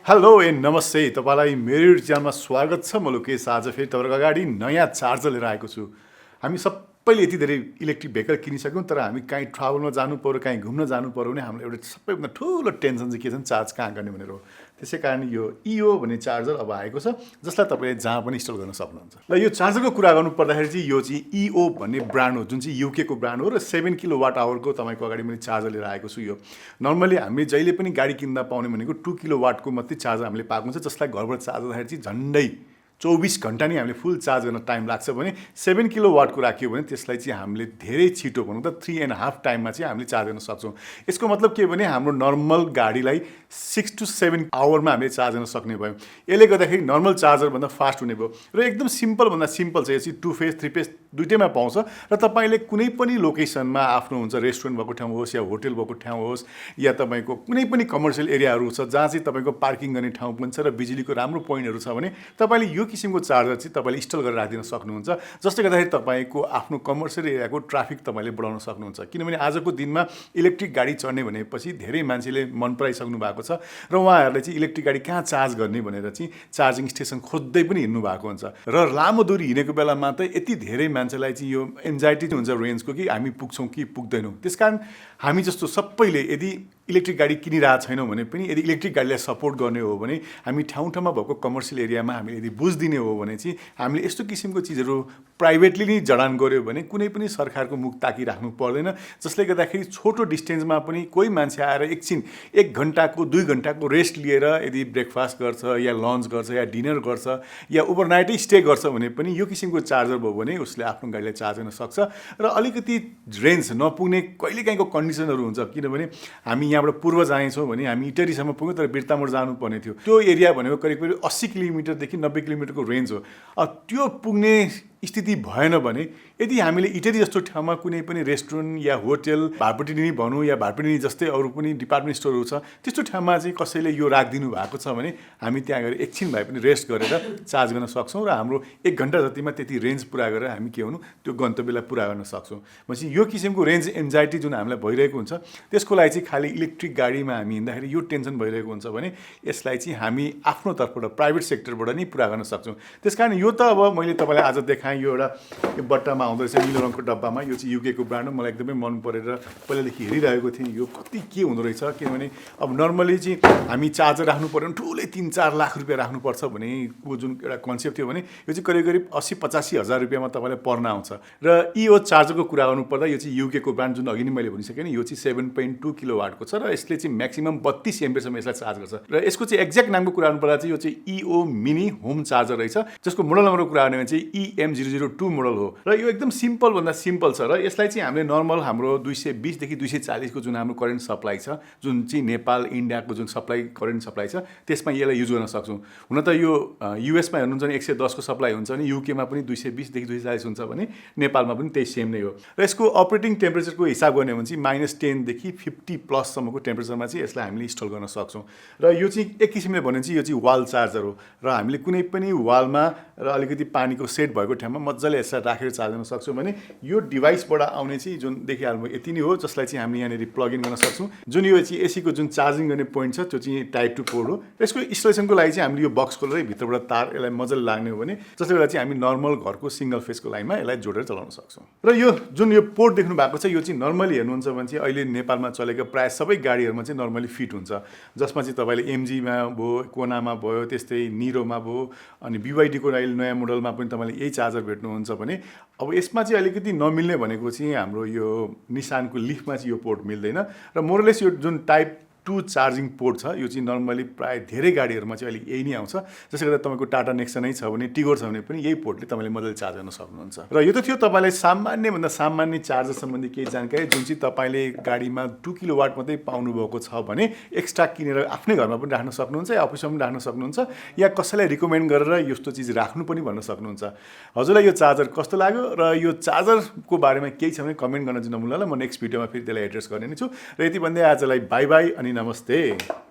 Hello and नमस्ते तपाईलाई मेरो च्यानलमा स्वागत छ। म लोकेश आज फेरि तपाईहरुको अगाडि नयाँ चार्जर लिएर आएको छु। हामी सबैले यति धेरै इलेक्ट्रिक भेहिकल किनिसक्यौं, तर हामी कहीँ ट्राभलमा जानु पर्यो, कहीँ घुम्न जानु पर्यो भने हामीलाई एउटा सबैभन्दा ठुलो टेन्सन चाहिँ के छ, चार्ज कहाँ गर्ने भनेर हो। त्यसैकारण यो इओ भन्ने चार्जर अब आएको छ, जसलाई तपाईले जहाँ पनि इन्स्टल गर्न सक्नुहुन्छ। र यो चार्जरको कुरा गर्नु पर्दाखेरि चाहिँ यो चाहिँ इओ भन्ने ब्रान्ड हो, जुन चाहिँ युके को ब्रान्ड हो र 7 किलोवाट आवरको तपाईको अगाडि मैले चार्जर लिएर आएको छु। यो नर्मली हामीले जहिले पनि गाडी किन्दा पाउने भनेको 2 किलोवाटको मात्रै चार्जर हामीले पाएको हुन्छ, जसलाई घरबाट चार्ज गर्दाखेरि चाहिँ झन्डै 24 घण्टा नै हामीले फुल चार्ज गर्न टाइम लाग्छ भने 7 किलोवाटको राख्यो भने त्यसलाई चाहिँ हामीले धेरै छिटो भनौँ त 3.5 टाइममा चाहिँ हामीले चार्ज गर्न सक्छौँ। यसको मतलब के भने हाम्रो नर्मल गाडीलाई 6 to 7 आवरमा हामीले चार्ज गर्न सक्ने भयो। यसले गर्दाखेरि नर्मल चार्जरभन्दा फास्ट हुने भयो र एकदम सिम्पलभन्दा सिम्पल छ। यो चाहिँ 2 फेज 3 फेज दुइटैमा पाउँछ र तपाईँले कुनै पनि लोकेसनमा आफ्नो हुन्छ, रेस्टुरेन्ट भएको ठाउँ होस् या होटल भएको ठाउँ होस् या तपाईँको कुनै पनि कमर्सियल एरियाहरू छ जहाँ चाहिँ तपाईँको पार्किङ गर्ने ठाउँ पनि छ र बिजुलीको राम्रो पोइन्टहरू छ भने तपाईँले यो किसिमको चार्जर चाहिँ तपाईँले इन्स्टल गरेर राखिदिन सक्नुहुन्छ, जसले गर्दाखेरि तपाईँको आफ्नो कमर्सियल एरियाको ट्राफिक तपाईँले बढाउन सक्नुहुन्छ। किनभने आजको दिनमा इलेक्ट्रिक गाडी चढ्ने भनेपछि धेरै मान्छेले मन पराइसक्नु भएको छ र उहाँहरूले चाहिँ इलेक्ट्रिक गाडी कहाँ चार्ज गर्ने भनेर चाहिँ चार्जिङ स्टेसन खोज्दै पनि हिँड्नु भएको हुन्छ। र लामो दूरी हिँडेको बेलामा त यति धेरै मान्छेलाई चाहिँ यो एन्जाइटी हुन्छ रेन्जको कि हामी पुग्छौँ कि पुग्दैनौँ। त्यसकारण हामी जस्तो सबैले यदि इलेक्ट्रिक गाडी किनिरहेको छैनौँ भने पनि यदि इलेक्ट्रिक गाडीलाई सपोर्ट गर्ने हो भने हामी ठाउँ ठाउँमा भएको कमर्सियल एरियामा हामीले यदि बुझिदिने हो भने चाहिँ हामीले यस्तो किसिमको चिजहरू प्राइभेटली नै जडान गऱ्यो भने कुनै पनि सरकारको मुख ताकिराख्नु पर्दैन, जसले गर्दाखेरि छोटो डिस्टेन्समा पनि कोही मान्छे आएर एकछिन 1 घन्टाको 2 घन्टाको रेस्ट लिएर यदि ब्रेकफास्ट गर्छ या लन्च गर्छ या डिनर गर्छ या ओभरनाइटै स्टे गर्छ भने पनि यो किसिमको चार्जर भयो भने उसले आफ्नो गाडीलाई चार्ज गर्न सक्छ। र अलिकति रेन्ज नपुग्ने कहिलेकाहीँको कन्डिसनहरू हुन्छ, किनभने हामी यहाँबाट पूर्व जानेछौँ भने हामी इटरीसम्म पुग्यौँ तर बिर्तामोड जानुपर्ने थियो। त्यो एरिया भनेको करिब 80 किलोमिटरदेखि 90 किलोमिटरको रेन्ज हो। त्यो पुग्ने स्थिति भएन भने यदि हामीले इटरी जस्तो ठाउँमा कुनै पनि रेस्टुरेन्ट या होटल भाडपट्टि भनौँ या भाडपट्टि जस्तै अरू पनि डिपार्टमेन्ट स्टोरहरू छ, त्यस्तो ठाउँमा चाहिँ कसैले यो राखिदिनु भएको छ भने हामी त्यहाँ गएर एकछिन भए पनि रेस्ट गरेर चार्ज गर्न सक्छौँ र हाम्रो 1 घन्टा जतिमा त्यति रेन्ज पुरा गरेर हामी के हुनु त्यो गन्तव्यलाई पुरा गर्न सक्छौँ। भनेपछि यो किसिमको रेन्ज एन्जाइटी जुन हामीलाई भइरहेको हुन्छ त्यसको लागि चाहिँ खालि इलेक्ट्रिक गाडीमा हामी हिँड्दाखेरि यो टेन्सन भइरहेको हुन्छ भने यसलाई चाहिँ हामी आफ्नो तर्फबाट प्राइभेट सेक्टरबाट नै पुरा गर्न सक्छौँ। त्यसकारण यो त अब मैले तपाईँलाई आज देखाएँ, यो एउटा यो बट्टामा आउँदो रहेछ निलो रङको डब्बामा। यो चाहिँ युके को ब्रान्ड हो, मलाई एकदमै मन परेर पहिलादेखि हेरिरहेको थिएँ यो कति के हुँदो रहेछ। किनभने अब नर्मली चाहिँ हामी चार्जर राख्नु पऱ्यो भने ठुलै 3-4 लाख रुपियाँ राख्नुपर्छ भने जुन एउटा कन्सेप्ट थियो भने यो चाहिँ करिब 80-85 हजार रुपियाँमा तपाईँलाई पर्न आउँछ। र यो चार्जरको कुरा गर्नुपर्दा यो चाहिँ युके को ब्रान्ड जुन अघि नै मैले भनिसकेँ नि, यो चाहिँ 7.2 किलोवाटको छ र यसले चाहिँ म्याक्सिमम 32 एम्पियरसम्म यसलाई चार्ज गर्छ। र यसको चाहिँ एक्ज्याक्ट नामको कुरा गर्नुपर्दा चाहिँ यो चाहिँ इओ मिनी होम चार्जर रहेछ, जसको मोडल नम्बरको कुरा गर्ने भने चाहिँ EM002 मोडल हो। र यो एकदम सिम्पल भन्दा सिम्पल छ र यसलाई चाहिँ हामीले नर्मल हाम्रो 220 देखि 240 को जुन हाम्रो करेन्ट सप्लाई छ, जुन चाहिँ नेपाल इन्डियाको जुन सप्लाई करेन्ट सप्लाई छ त्यसमा यसलाई युज गर्न सक्छौँ। हुन त यो युएसमा हेर्नुहुन्छ भने 110 को सप्लाई हुन्छ भने युकेमा पनि 220 देखि 240 हुन्छ भने नेपालमा पनि त्यही सेम नै हो। र यसको अपरेटिङ टेम्परेचरको हिसाब गर्ने हो भने चाहिँ -10 देखि 50 प्लस सम्मको टेम्परेचरमा चाहिँ यसलाई हामीले इन्स्टल गर्न सक्छौँ। र यो चाहिँ एक किसिमले भन्यो भने चाहिँ यो चाहिँ वाल चार्जर हो र हामीले कुनै पनि वालमा र अलिकति पानीको सेट भएको ठाउँमा मजाले यसलाई राखेर चार्ज गर्न सक्छौँ भने यो डिभाइसबाट आउने चाहिँ जुन देखिहाल्नु यति नै हो, जसलाई चाहिँ हामीले यहाँनिर प्लग इन गर्न सक्छौँ। जुन यो चाहिँ एसीको जुन चार्जिङ गर्ने पोइन्ट छ त्यो चाहिँ टाइप 2 पोर्ट हो। यसको इन्स्टलेसनको लागि चाहिँ हामीले यो बक्स खोलेर भित्रबाट तार यसलाई मजाले लाग्ने हो भने जसले गर्दा चाहिँ हामी नर्मल घरको सिङ्गल फेसको लाइनमा यसलाई जोडेर चलाउन सक्छौँ। र यो जुन यो पोर्ट देख्नु भएको छ यो चाहिँ नर्मली हेर्नुहुन्छ भने चाहिँ अहिले नेपालमा चलेको प्रायः सबै गाडीहरूमा चाहिँ नर्मली फिट हुन्छ, जसमा चाहिँ तपाईँले एमजीमा भयो, कोनामा भयो, त्यस्तै निरोमा भयो, अनि BYD को अहिले नयाँ मोडलमा पनि तपाईँले यही चार्जर भेट्नुहुन्छ भने अब यसमा चाहिँ अलिकति नमिल्ने भनेको चाहिँ हाम्रो यो निसानको लिफमा चाहिँ यो पोर्ट मिल्दैन। र मोरलेस यो जुन टाइप 2 चार्जिङ पोर्ट छ यो चाहिँ नर्मली प्राय धेरै गाडीहरूमा चाहिँ अहिले यही नै आउँछ। जसले गर्दा तपाईँको टाटा नेक्सनै छ भने, टिगोर छ भने पनि यही पोर्टले तपाईँले मजाले चार्ज गर्न सक्नुहुन्छ। र यो त थियो तपाईँलाई सामान्यभन्दा सामान्य चार्जर सम्बन्धी केही जानकारी, जुन चाहिँ तपाईँले गाडीमा 2 किलोवाट मात्रै पाउनुभएको छ भने एक्स्ट्रा किनेर आफ्नै घरमा पनि राख्न सक्नुहुन्छ या अफिसमा पनि राख्न सक्नुहुन्छ या कसैलाई रिकमेन्ड गरेर यस्तो चिज राख्नु पनि भन्न सक्नुहुन्छ। हजुरलाई यो चार्जर कस्तो लाग्यो र यो चार्जरको बारेमा केही छ भने कमेन्ट गर्न चाहिँ नभुल्नु होला। म नेक्स्ट भिडियोमा फेरि त्यसलाई एड्रेस गर्ने नै छु। र यति भन्दै आजलाई बाई बाई अनि नमस्ते।